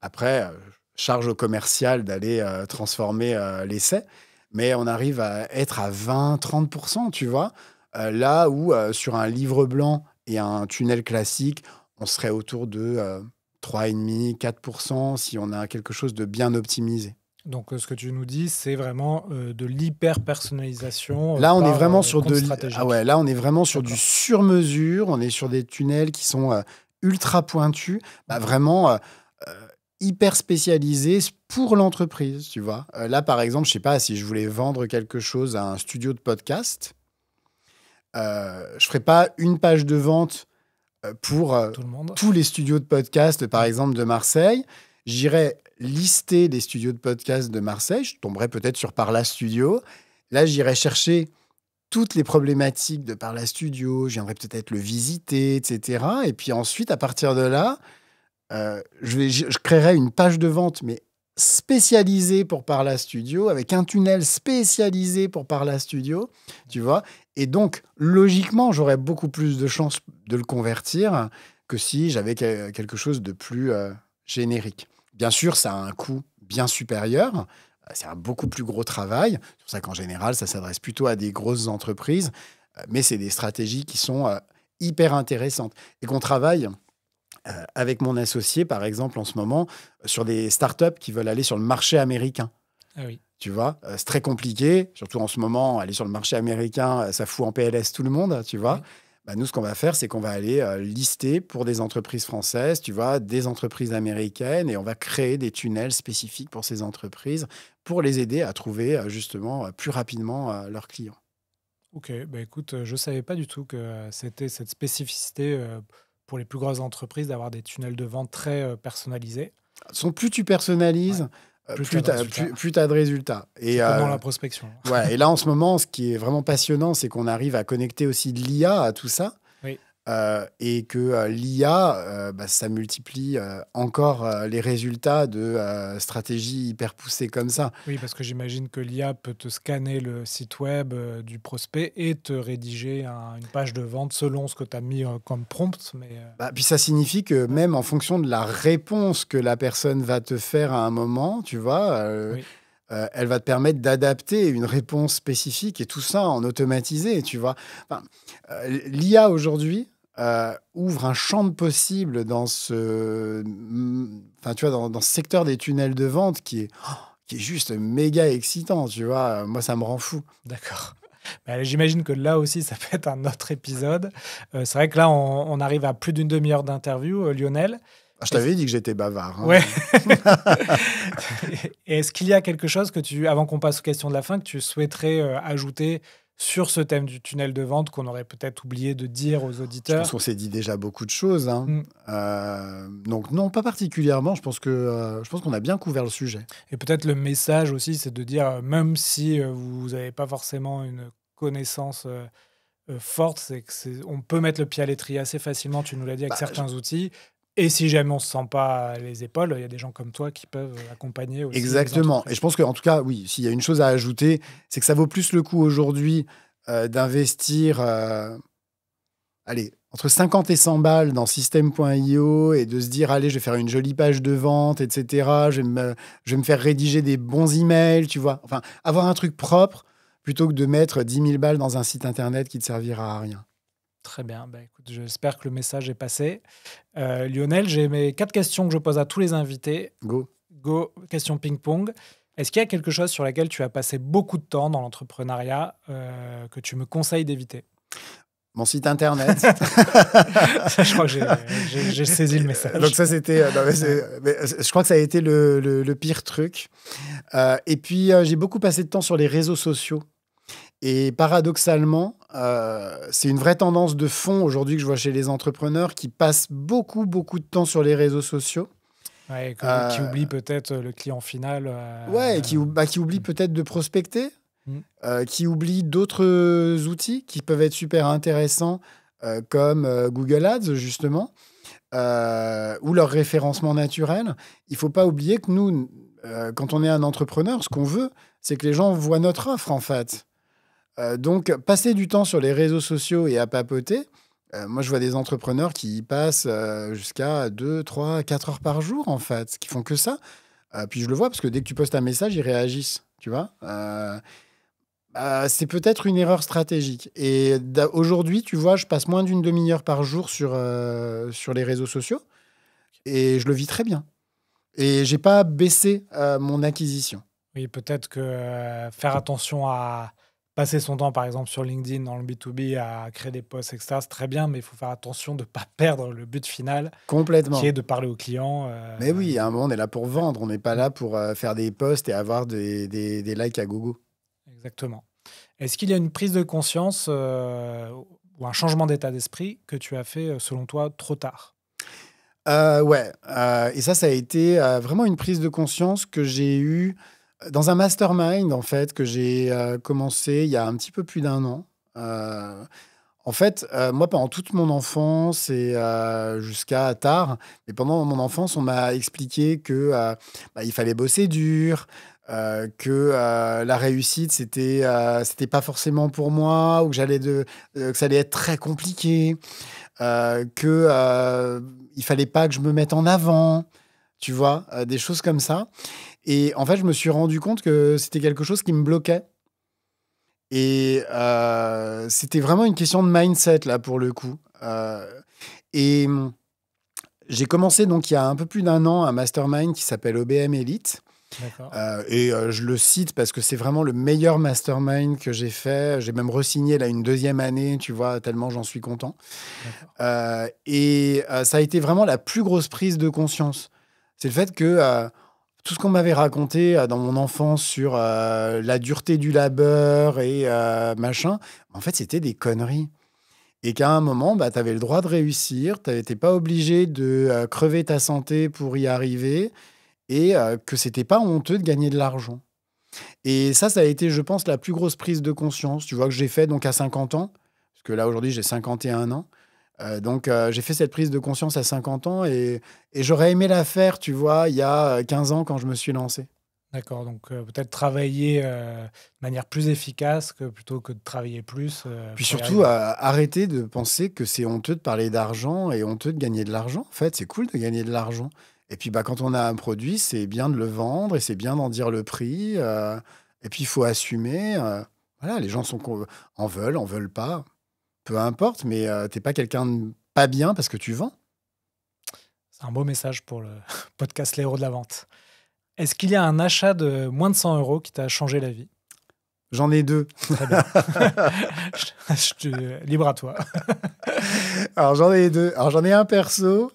Après, charge au commercial d'aller transformer l'essai. Mais on arrive à être à 20-30%, tu vois. Là où sur un livre blanc et un tunnel classique, on serait autour de 3,5-4% si on a quelque chose de bien optimisé. Donc, ce que tu nous dis, c'est vraiment de l'hyper-personnalisation. Là, on est par vraiment sur compte stratégique. là, on est vraiment sur du D'accord. sur-mesure. On est sur des tunnels qui sont ultra pointus. Vraiment, hyper spécialisé pour l'entreprise, tu vois. Là, par exemple, je sais pas, si je voulais vendre quelque chose à un studio de podcast, je ferais pas une page de vente pour Tout le monde. tous les studios de podcast, par exemple, de Marseille. J'irais lister les studios de podcast de Marseille. Je tomberais peut-être sur Parla Studio. Là, j'irais chercher toutes les problématiques de Parla Studio. Je viendrais peut-être le visiter, etc. Et puis ensuite, à partir de là, je créerais une page de vente, mais spécialisée pour Parla Studio, avec un tunnel spécialisé pour Parla Studio, tu vois. Et donc, logiquement, j'aurais beaucoup plus de chances de le convertir que si j'avais quelque chose de plus générique. Bien sûr, ça a un coût bien supérieur. C'est un beaucoup plus gros travail. C'est pour ça qu'en général, ça s'adresse plutôt à des grosses entreprises. Mais c'est des stratégies qui sont hyper intéressantes et qu'on travaille avec mon associé, par exemple, en ce moment, sur des startups qui veulent aller sur le marché américain. Ah oui. Tu vois, c'est très compliqué, surtout en ce moment, aller sur le marché américain, ça fout en PLS tout le monde, tu vois. Oui. Bah, nous, ce qu'on va faire, c'est qu'on va aller lister pour des entreprises françaises, tu vois, des entreprises américaines, et on va créer des tunnels spécifiques pour ces entreprises pour les aider à trouver justement plus rapidement leurs clients. Ok, bah écoute, je ne savais pas du tout que c'était cette spécificité pour les plus grosses entreprises d'avoir des tunnels de vente très personnalisés. Plus tu personnalises, Plus plus t'as tu de résultats. as de résultats. C'est comme dans la prospection. Ouais, et là, en ce moment, ce qui est vraiment passionnant, c'est qu'on arrive à connecter aussi de l'IA à tout ça. Oui. Et que l'IA, ça multiplie encore les résultats de stratégies hyper poussées comme ça. Oui, parce que j'imagine que l'IA peut te scanner le site web du prospect et te rédiger une page de vente selon ce que tu as mis comme prompt. Mais, Puis ça signifie que même en fonction de la réponse que la personne va te faire à un moment, tu vois, oui. elle va te permettre d'adapter une réponse spécifique et tout ça en automatisé, tu vois. Enfin, l'IA aujourd'hui ouvre un champ de possibles dans ce secteur des tunnels de vente qui est juste méga excitant, tu vois. Moi, ça me rend fou. D'accord. Bah, j'imagine que là aussi, ça peut être un autre épisode. C'est vrai que là, on arrive à plus d'une demi-heure d'interview, Lionel. Je t'avais dit que j'étais bavard. Hein. Ouais. Et est-ce qu'il y a quelque chose avant qu'on passe aux questions de la fin, que tu souhaiterais ajouter sur ce thème du tunnel de vente qu'on aurait peut-être oublié de dire aux Je auditeurs? pense qu'on s'est dit déjà beaucoup de choses. Hein. Donc non, pas particulièrement. Je pense qu'on a bien couvert le sujet. Et peut-être le message aussi, c'est de dire, même si vous n'avez pas forcément une connaissance forte, on peut mettre le pied à l'étrier assez facilement, tu nous l'as dit, avec certains outils. Et si jamais on ne se sent pas les épaules, il y a des gens comme toi qui peuvent accompagner aussi. Exactement. Et je pense qu'en tout cas, oui, s'il y a une chose à ajouter, c'est que ça vaut plus le coup aujourd'hui d'investir entre 50 et 100 balles dans System.io et de se dire, allez, je vais faire une jolie page de vente, etc. Je vais me faire rédiger des bons emails, tu vois. Enfin, avoir un truc propre plutôt que de mettre 10 000 balles dans un site internet qui ne te servira à rien. Très bien. Écoute, j'espère que le message est passé. Lionel, j'ai mes 4 questions que je pose à tous les invités. Go. Question ping-pong. Est-ce qu'il y a quelque chose sur laquelle tu as passé beaucoup de temps dans l'entrepreneuriat que tu me conseilles d'éviter? Mon site internet. Je crois que j'ai saisi le message. Donc ça, c'était... je crois que ça a été le pire truc. Et puis, j'ai beaucoup passé de temps sur les réseaux sociaux. Et paradoxalement, c'est une vraie tendance de fond aujourd'hui que je vois chez les entrepreneurs qui passent beaucoup, beaucoup de temps sur les réseaux sociaux. Ouais, qui oublie peut-être le client final. Ouais, et qui oublie peut-être de prospecter, qui oublie d'autres outils qui peuvent être super intéressants, comme Google Ads, justement, ou leur référencement naturel. Il ne faut pas oublier que nous, quand on est un entrepreneur, ce qu'on veut, c'est que les gens voient notre offre, en fait. Donc, passer du temps sur les réseaux sociaux et à papoter, moi, je vois des entrepreneurs qui y passent jusqu'à 2, 3, 4 heures par jour, en fait, qui font que ça. Puis je le vois, parce que dès que tu postes un message, ils réagissent, tu vois. C'est peut-être une erreur stratégique. Et aujourd'hui, tu vois, je passe moins d'une demi-heure par jour sur les réseaux sociaux, et je le vis très bien. Et j'ai pas baissé mon acquisition. Oui, peut-être que faire attention à passer son temps, par exemple, sur LinkedIn, dans le B2B, à créer des posts, etc., c'est très bien, mais il faut faire attention de ne pas perdre le but final, qui Complètement. est de parler aux clients. Mais oui, à un moment, on est là pour vendre. On n'est pas là pour faire des posts et avoir des likes à gogo. Exactement. Est-ce qu'il y a une prise de conscience ou un changement d'état d'esprit que tu as fait, selon toi, trop tard? Ouais, et ça a été vraiment une prise de conscience que j'ai eue dans un mastermind, en fait, que j'ai commencé il y a un petit peu plus d'un an. En fait, moi, pendant toute mon enfance et jusqu'à tard, mais pendant mon enfance, on m'a expliqué que il fallait bosser dur, que la réussite, c'était pas forcément pour moi, ou que ça allait être très compliqué, que il fallait pas que je me mette en avant, tu vois, des choses comme ça. Et en fait, je me suis rendu compte que c'était quelque chose qui me bloquait. Et c'était vraiment une question de mindset, là, pour le coup. Et j'ai commencé, donc, il y a un peu plus d'un an, un mastermind qui s'appelle OBM Elite. D'accord. Et je le cite parce que c'est vraiment le meilleur mastermind que j'ai fait. J'ai même re-signé là une deuxième année, tu vois, tellement j'en suis content. Et ça a été vraiment la plus grosse prise de conscience. C'est le fait que tout ce qu'on m'avait raconté dans mon enfance sur la dureté du labeur et machin, en fait, c'était des conneries. Et qu'à un moment, tu avais le droit de réussir, tu n'étais pas obligé de crever ta santé pour y arriver, et que c'était pas honteux de gagner de l'argent. Et ça a été, je pense, la plus grosse prise de conscience. Tu vois que j'ai fait donc à 50 ans, parce que là, aujourd'hui, j'ai 51 ans. Donc, j'ai fait cette prise de conscience à 50 ans et j'aurais aimé la faire, tu vois, il y a 15 ans quand je me suis lancé. D'accord, donc peut-être travailler de manière plus efficace plutôt que de travailler plus. Puis pour y surtout, arriver. arrêter de penser que c'est honteux de parler d'argent et honteux de gagner de l'argent. En fait, c'est cool de gagner de l'argent. Et puis, quand on a un produit, c'est bien de le vendre et c'est bien d'en dire le prix. Et puis, il faut assumer. Voilà, les gens en veulent pas. Peu importe, mais t'es pas quelqu'un de pas bien parce que tu vends. C'est un beau message pour le podcast Les héros de la vente. Est-ce qu'il y a un achat de moins de 100 euros qui t'a changé la vie? J'en ai deux. Très bien. Libre à toi. Alors, j'en ai deux. Alors, j'en ai un perso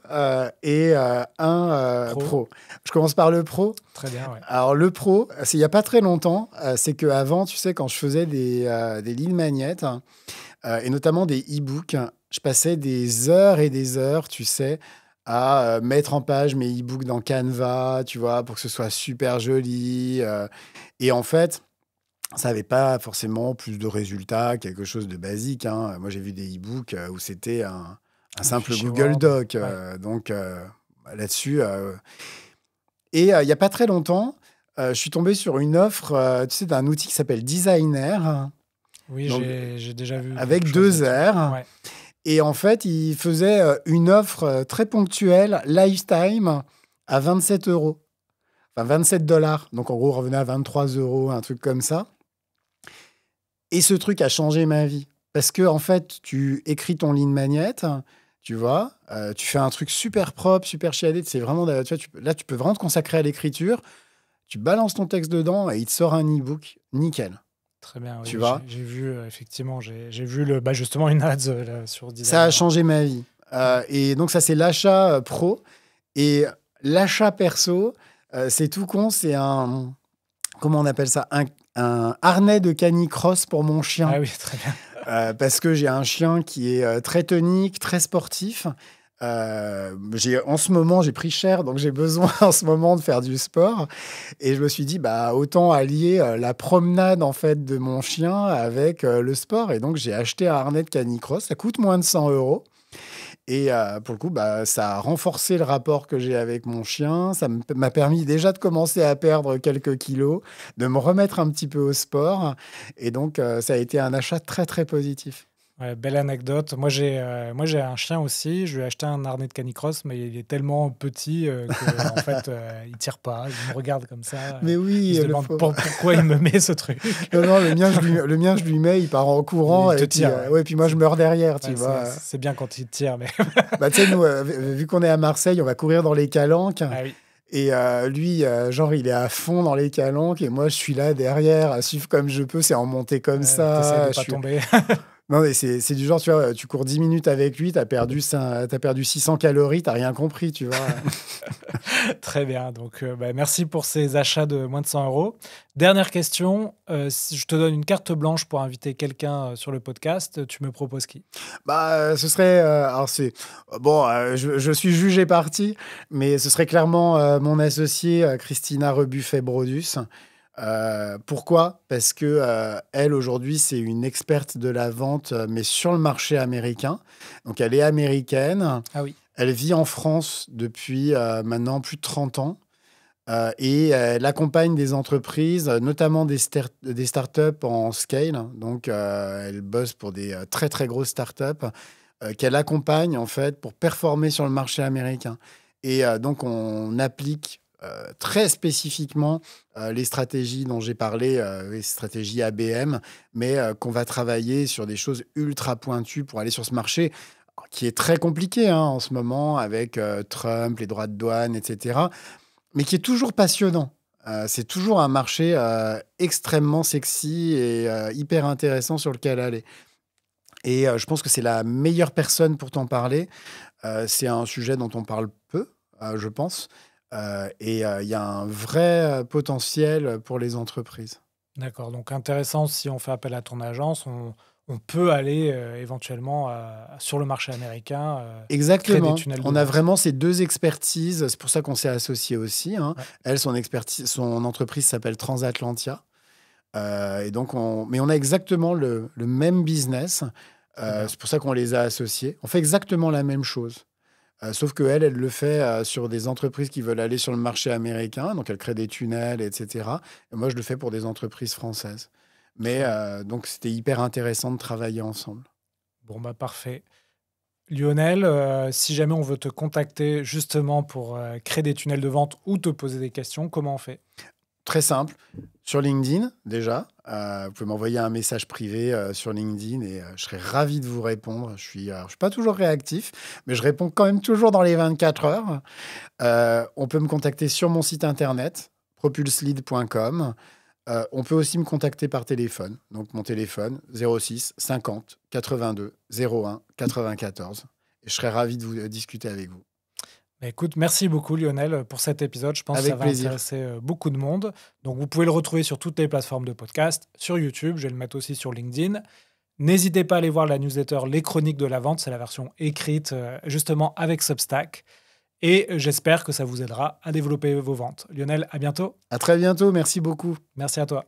et un pro. Je commence par le pro. Très bien, ouais. Alors, le pro, c'est il n'y a pas très longtemps. C'est qu'avant, tu sais, quand je faisais des lignes magnettes et notamment des e-books, je passais des heures et des heures, tu sais, à mettre en page mes e-books dans Canva, tu vois, pour que ce soit super joli. Et en fait, ça n'avait pas forcément plus de résultats, quelque chose de basique, hein. Moi, j'ai vu des e-books où c'était un simple fichier Google Word. Doc. Ouais. Donc, là-dessus. Et il n'y a pas très longtemps, je suis tombé sur une offre, tu sais, d'un outil qui s'appelle Designer. Oui, Donc, j'ai déjà vu avec quelque chose 2 là-dessus. R. Ouais. Et en fait, il faisait une offre très ponctuelle, lifetime, à 27 euros. Enfin, 27 dollars. Donc, en gros, on revenait à 23 euros, un truc comme ça. Et ce truc a changé ma vie. Parce que, en fait, tu écris ton ligne magnète, tu vois, tu fais un truc super propre, super chiadé. C'est vraiment, tu vois, là, tu peux vraiment te consacrer à l'écriture. Tu balances ton texte dedans et il te sort un e-book nickel. Très bien, oui. Tu vois, J'ai vu, effectivement, j'ai vu justement une ads là, sur ça a Designer. changé ma vie. Et donc, ça, c'est l'achat pro. Et l'achat perso, c'est tout con. C'est un, comment on appelle ça, un harnais de canicross pour mon chien. Ah oui, très bien. Parce que j'ai un chien qui est très tonique, très sportif. En ce moment, j'ai pris cher, donc j'ai besoin en ce moment de faire du sport. Et je me suis dit, autant allier la promenade en fait de mon chien avec le sport. Et donc, j'ai acheté un harnais de canicross. Ça coûte moins de 100 euros. Et pour le coup, ça a renforcé le rapport que j'ai avec mon chien. Ça m'a permis déjà de commencer à perdre quelques kilos, de me remettre un petit peu au sport. Et donc, ça a été un achat très, très positif. Ouais, belle anecdote. Moi, j'ai un chien aussi. Je lui ai acheté un harnais de canicross, mais il est tellement petit qu'en fait, il tire pas. Il me regarde comme ça. Mais oui, Il se le demande pauvre. pourquoi il me met ce truc. Non, le mien, je lui mets, il part en courant. Il te Et puis, tire, ouais. puis moi, je meurs derrière, tu Ouais, vois. c'est bien quand il tire, mais Tu sais, nous, vu qu'on est à Marseille, on va courir dans les calanques. ah oui. Et lui, genre, il est à fond dans les calanques et moi, je suis là derrière à suivre comme je peux. C'est en montée comme T'essaies ça. de pas tomber. Non, mais c'est du genre, tu vois, tu cours 10 minutes avec lui, t'as perdu 600 calories, t'as rien compris, tu vois. Très bien. Donc, merci pour ces achats de moins de 100 euros. Dernière question. Si je te donne une carte blanche pour inviter quelqu'un sur le podcast, tu me proposes qui? Ce serait. Alors, c'est. Bon, je suis jugé parti, mais ce serait clairement mon associée, Christina Rebuffet-Brodus. Pourquoi? Parce que elle, aujourd'hui, c'est une experte de la vente, mais sur le marché américain. Donc, elle est américaine. Ah oui. Elle vit en France depuis maintenant plus de 30 ans. Et elle accompagne des entreprises, notamment des startups en scale. Donc, elle bosse pour des très, très grosses startups qu'elle accompagne, en fait, pour performer sur le marché américain. Et donc, on applique très spécifiquement les stratégies dont j'ai parlé, les stratégies ABM, mais qu'on va travailler sur des choses ultra pointues pour aller sur ce marché qui est très compliqué en ce moment avec Trump, les droits de douane, etc., mais qui est toujours passionnant. C'est toujours un marché extrêmement sexy et hyper intéressant sur lequel aller. Et je pense que c'est la meilleure personne pour t'en parler. C'est un sujet dont on parle peu, je pense. Et il y a un vrai potentiel pour les entreprises. D'accord. Donc, intéressant, si on fait appel à ton agence, on peut aller éventuellement sur le marché américain, créer des Exactement. tunnels de On a vente. vraiment ces deux expertises. C'est pour ça qu'on s'est associés aussi. Ouais. Elle, son entreprise s'appelle Transatlantia. Et donc, mais on a exactement le même business. Très bien. C'est pour ça qu'on les a associés. On fait exactement la même chose. Sauf qu'elle, elle le fait sur des entreprises qui veulent aller sur le marché américain. Donc, elle crée des tunnels, etc. Et moi, je le fais pour des entreprises françaises. Mais donc, c'était hyper intéressant de travailler ensemble. Bon, parfait. Lionel, si jamais on veut te contacter justement pour créer des tunnels de vente ou te poser des questions, comment on fait? Très simple. Sur LinkedIn, déjà. Vous pouvez m'envoyer un message privé sur LinkedIn et je serai ravi de vous répondre. Je suis pas toujours réactif, mais je réponds quand même toujours dans les 24 heures. On peut me contacter sur mon site internet, propulselead.com. On peut aussi me contacter par téléphone. Donc, mon téléphone, 06 50 82 01 94. Et je serai ravi de vous discuter avec vous. Écoute, merci beaucoup Lionel pour cet épisode. Je pense que Avec ça va plaisir. intéresser beaucoup de monde. Donc vous pouvez le retrouver sur toutes les plateformes de podcast, sur YouTube, je vais le mettre aussi sur LinkedIn. N'hésitez pas à aller voir la newsletter Les Chroniques de la Vente, c'est la version écrite justement avec Substack. Et j'espère que ça vous aidera à développer vos ventes. Lionel, à bientôt. À très bientôt. Merci beaucoup. Merci à toi.